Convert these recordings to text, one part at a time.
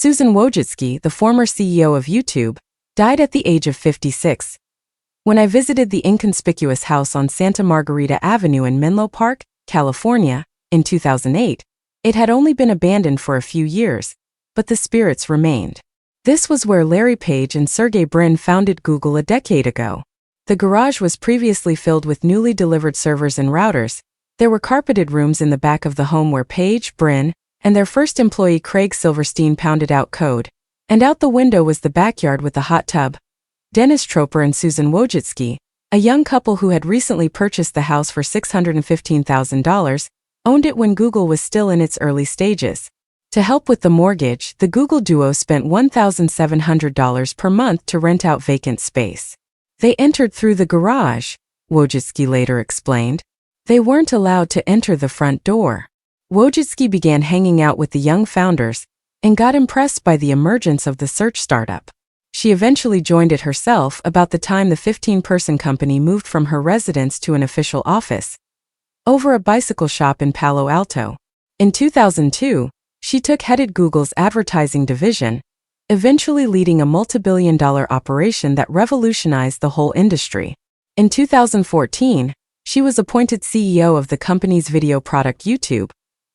Susan Wojcicki, the former CEO of YouTube, died at the age of 56. When I visited the inconspicuous house on Santa Margarita Avenue in Menlo Park, California, in 2008, it had only been abandoned for a few years, but the spirits remained. This was where Larry Page and Sergey Brin founded Google a decade ago. The garage was previously filled with newly delivered servers and routers. There were carpeted rooms in the back of the home where Page, Brin, and their first employee Craig Silverstein pounded out code. And out the window was the backyard with the hot tub. Dennis Troper and Susan Wojcicki, a young couple who had recently purchased the house for $615,000, owned it when Google was still in its early stages. To help with the mortgage, the Google duo spent $1,700 per month to rent out vacant space. They entered through the garage, Wojcicki later explained. They weren't allowed to enter the front door. Wojcicki began hanging out with the young founders and got impressed by the emergence of the search startup. She eventually joined it herself about the time the 15-person company moved from her residence to an official office over a bicycle shop in Palo Alto. In 2002, she headed Google's advertising division, eventually leading a multi-billion-dollar operation that revolutionized the whole industry. In 2014, she was appointed CEO of the company's video product YouTube,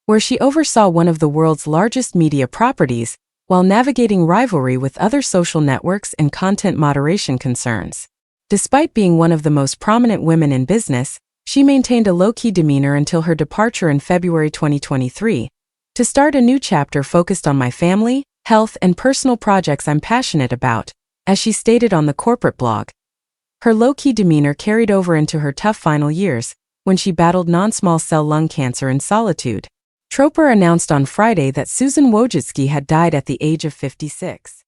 where she oversaw one of the world's largest media properties while navigating rivalry with other social networks and content moderation concerns. Despite being one of the most prominent women in business, she maintained a low-key demeanor until her departure in February 2023, to start a new chapter focused on my family, health, and personal projects I'm passionate about, as she stated on the corporate blog. Her low-key demeanor carried over into her tough final years, when she battled non-small cell lung cancer in solitude. Troper announced on Friday that Susan Wojcicki had died at the age of 56.